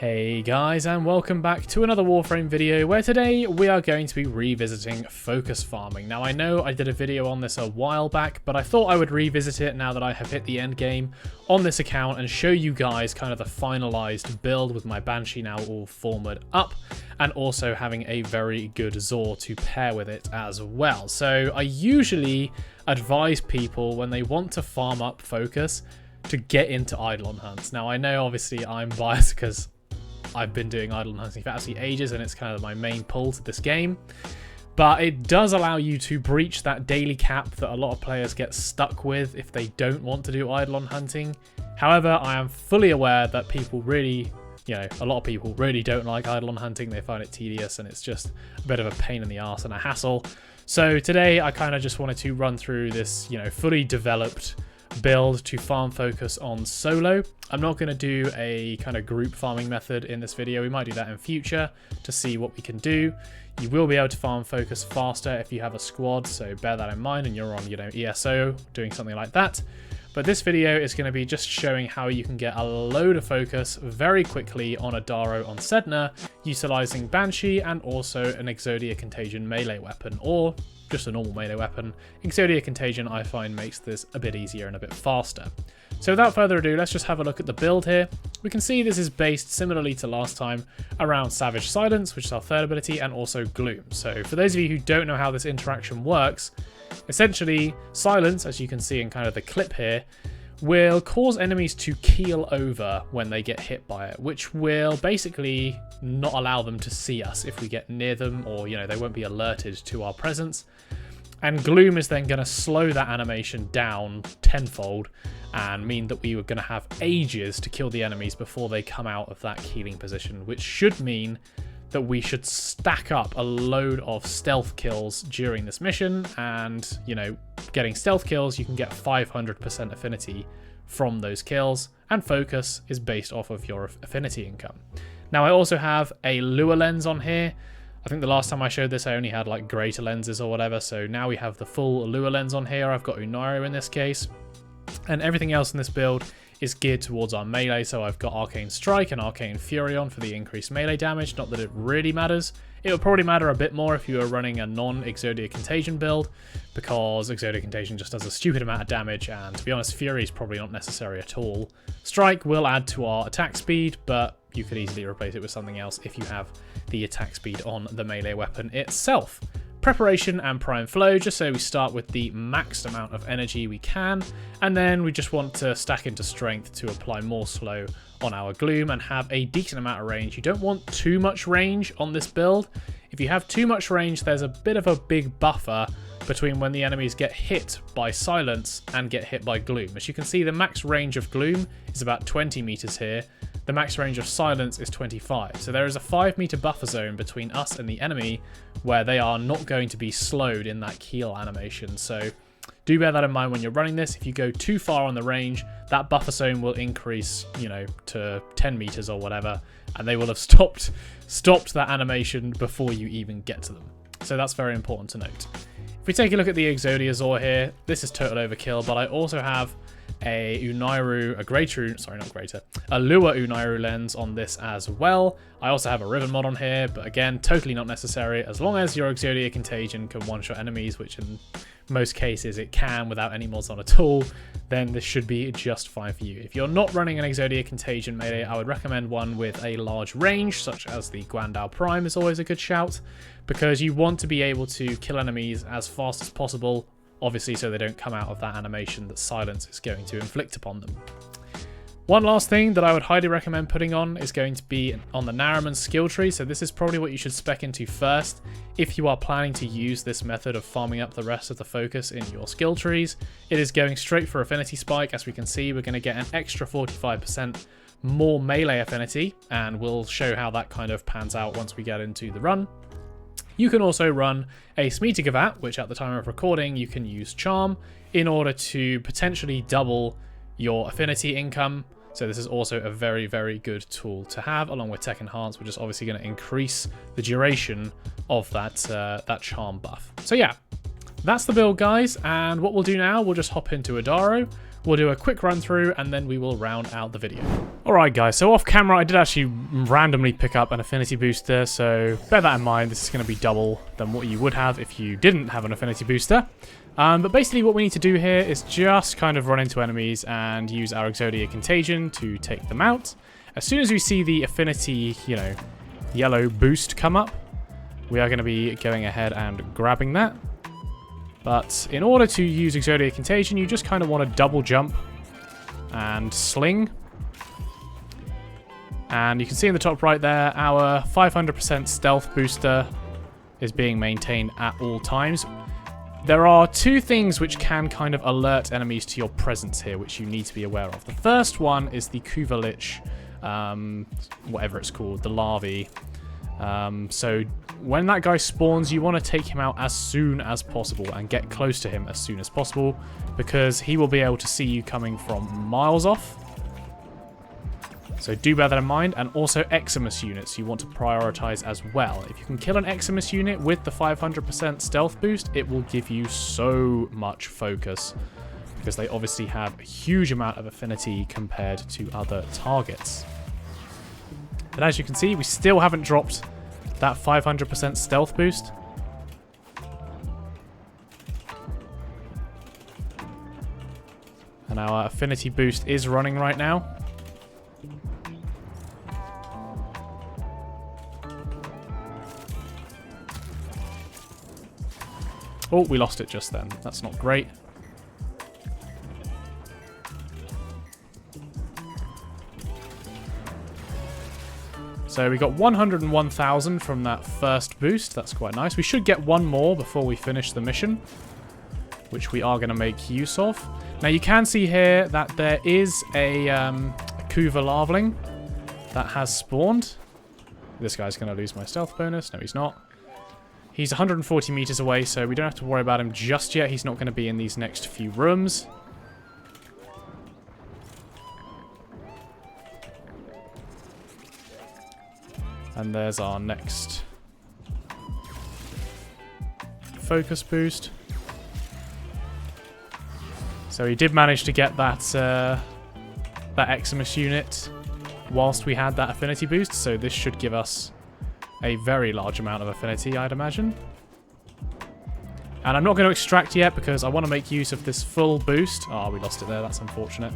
Hey guys, and welcome back to another Warframe video where today we are going to be revisiting focus farming. Now I know I did a video on this a while back, but I thought I would revisit it now that I have hit the end game on this account and show you guys kind of the finalized build with my Banshee now all formed up and also having a very good Zor to pair with it as well. So I usually advise people when they want to farm up focus to get into Eidolon hunts. Now I know obviously I'm biased because I've been doing Eidolon hunting for absolutely ages and it's kind of my main pull to this game. But it does allow you to breach that daily cap that a lot of players get stuck with if they don't want to do Eidolon hunting. However, I am fully aware that people really, a lot of people really don't like Eidolon hunting. They find it tedious and it's just a bit of a pain in the arse and a hassle. So today I kind of just wanted to run through this, fully developed build to farm focus on solo. I'm not going to do a kind of group farming method in this video. We might do that in future to see what we can do. You will be able to farm focus faster if you have a squad, so bear that in mind and you're on, ESO doing something like that. But this video is going to be just showing how you can get a load of focus very quickly on a Daro on Sedna, utilizing Banshee and also an Exodia Contagion melee weapon, or just a normal melee weapon. Exodia Contagion I find makes this a bit easier and a bit faster. So without further ado, let's just have a look at the build here. We can see this is based similarly to last time around Savage Silence, which is our third ability, and also Gloom. So for those of you who don't know how this interaction works, essentially Silence, as you can see in kind of the clip here, will cause enemies to keel over when they get hit by it, which will basically not allow them to see us if we get near them, or they won't be alerted to our presence. And Gloom is then going to slow that animation down tenfold and mean that we were going to have ages to kill the enemies before they come out of that keeling position, which should mean that we should stack up a load of stealth kills during this mission. And, getting stealth kills, you can get 500% affinity from those kills, and focus is based off of your affinity income. Now I also have a lure lens on here. I think the last time I showed this I only had like greater lenses or whatever, so now we have the full lure lens on here. I've got Unairo in this case, and everything else in this build is geared towards our melee. So I've got Arcane Strike and Arcane Fury on for the increased melee damage. Not that it really matters. It would probably matter a bit more if you were running a non-Exodia Contagion build, because Exodia Contagion just does a stupid amount of damage, and to be honest, Fury is probably not necessary at all. Strike will add to our attack speed, but you could easily replace it with something else if you have the attack speed on the melee weapon itself. Preparation and Prime Flow, just so we start with the maxed amount of energy we can, and then we just want to stack into Strength to apply more slow on our Gloom and have a decent amount of range. You don't want too much range on this build. If you have too much range, there's a bit of a big buffer between when the enemies get hit by Silence and get hit by Gloom. As you can see, the max range of Gloom is about 20 meters here. The max range of Silence is 25. So there is a 5-meter buffer zone between us and the enemy where they are not going to be slowed in that keel animation. So do bear that in mind when you're running this. If you go too far on the range, that buffer zone will increase, to 10 meters or whatever, and they will have stopped that animation before you even get to them. So that's very important to note. If we take a look at the Exodia Zor here, this is total overkill, but I also have a Lure Unairu lens on this as well. I also have a Riven mod on here, but again, totally not necessary. As long as your Exodia Contagion can one-shot enemies, which in most cases it can without any mods on at all, then this should be just fine for you. If you're not running an Exodia Contagion melee, I would recommend one with a large range, such as the Guandao Prime is always a good shout, because you want to be able to kill enemies as fast as possible, obviously so they don't come out of that animation that Silence is going to inflict upon them. One last thing that I would highly recommend putting on is going to be on the Naraman skill tree. So this is probably what you should spec into first if you are planning to use this method of farming up the rest of the focus in your skill trees. It is going straight for affinity spike. As we can see, we're going to get an extra 45% more melee affinity, and we'll show how that kind of pans out once we get into the run. You can also run a Smeetigavat, which at the time of recording you can use Charm in order to potentially double your affinity income. So this is also a very, very good tool to have, along with Tech Enhance, which is obviously going to increase the duration of that Charm buff. So yeah, that's the build, guys. And what we'll do now, we'll just hop into Adaro. We'll do a quick run through and then we will round out the video. Alright guys, so off camera I did actually randomly pick up an affinity booster, so bear that in mind. This is going to be double than what you would have if you didn't have an affinity booster. But basically what we need to do here is just kind of run into enemies and use our Exodia Contagion to take them out. As soon as we see the affinity, you know, yellow boost come up, we are going to be going ahead and grabbing that. But in order to use Exodia Contagion, you just kind of want to double jump and sling. And you can see in the top right there, our 500% stealth booster is being maintained at all times. There are two things which can kind of alert enemies to your presence here, which you need to be aware of. The first one is the Kuvalich, whatever it's called, the larvae. So when that guy spawns, you want to take him out as soon as possible and get close to him as soon as possible, because he will be able to see you coming from miles off. So do bear that in mind. And also Eximus units you want to prioritize as well. If you can kill an Eximus unit with the 500% stealth boost, it will give you so much focus, because they obviously have a huge amount of affinity compared to other targets. But as you can see, we still haven't dropped that 500% stealth boost. And our affinity boost is running right now. Oh, we lost it just then. That's not great. So we got 101,000 from that first boost. That's quite nice. We should get one more before we finish the mission, which we are going to make use of. Now you can see here that there is a Kuva larvaling that has spawned. This guy's going to lose my stealth bonus. No, he's not. He's 140 meters away, so we don't have to worry about him just yet. He's not going to be in these next few rooms. And there's our next focus boost. So he did manage to get that that Eximus unit whilst we had that affinity boost. So this should give us a very large amount of affinity, I'd imagine. And I'm not going to extract yet because I want to make use of this full boost. Oh, we lost it there. That's unfortunate.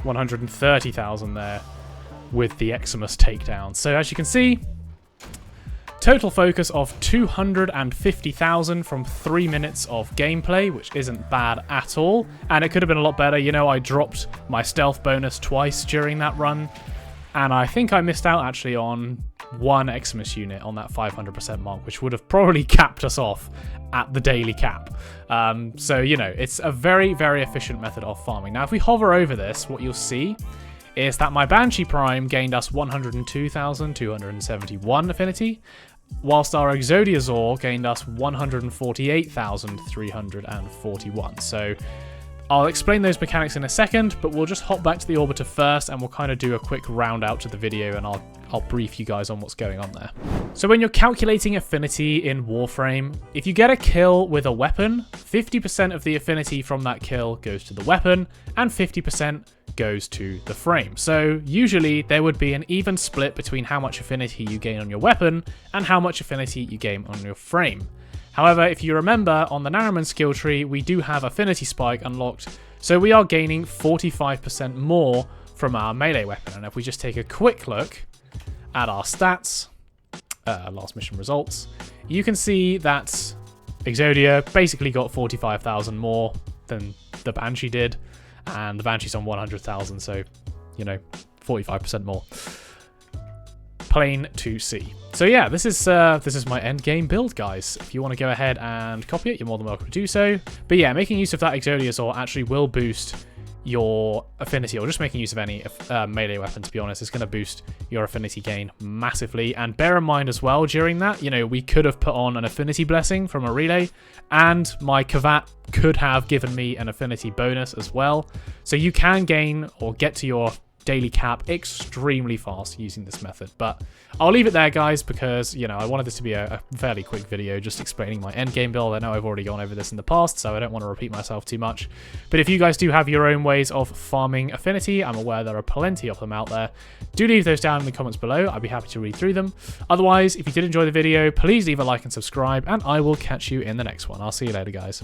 $130,000 there with the Eximus takedown. So as you can see, total focus of 250,000 from 3 minutes of gameplay, which isn't bad at all. And it could have been a lot better. You know, I dropped my stealth bonus twice during that run, and I think I missed out actually on one Eximus unit on that 500% mark, which would have probably capped us off at the daily cap. So, you know, it's a very, very efficient method of farming. Now, if we hover over this, what you'll see is that my Banshee Prime gained us 102,271 affinity, whilst our Exodia Zor gained us 148,341. So I'll explain those mechanics in a second, but we'll just hop back to the Orbiter first and we'll kind of do a quick round out to the video, and I'll brief you guys on what's going on there. So when you're calculating affinity in Warframe, if you get a kill with a weapon, 50% of the affinity from that kill goes to the weapon and 50% goes to the frame. So usually there would be an even split between how much affinity you gain on your weapon and how much affinity you gain on your frame. However, if you remember, on the Narrowman skill tree, we do have Affinity Spike unlocked, so we are gaining 45% more from our melee weapon. And if we just take a quick look at our stats, last mission results, you can see that Exodia basically got 45,000 more than the Banshee did, and the Banshee's on 100,000, so, you know, 45% more. Plain to see. So yeah, this is my endgame build, guys. If you want to go ahead and copy it, you're more than welcome to do so. But yeah, making use of that Exodia Zor actually will boost your affinity, or just making use of any melee weapon, to be honest, is going to boost your affinity gain massively. And bear in mind as well, during that, you know, we could have put on an affinity blessing from a relay, and my Kavat could have given me an affinity bonus as well. So you can gain or get to your daily cap extremely fast using this method. But I'll leave it there, guys, because, you know, I wanted this to be a fairly quick video just explaining my endgame build. I know I've already gone over this in the past, so I don't want to repeat myself too much. But if you guys do have your own ways of farming affinity, I'm aware there are plenty of them out there. Do leave those down in the comments below. I'd be happy to read through them. Otherwise, if you did enjoy the video, please leave a like and subscribe, and I will catch you in the next one. I'll see you later, guys.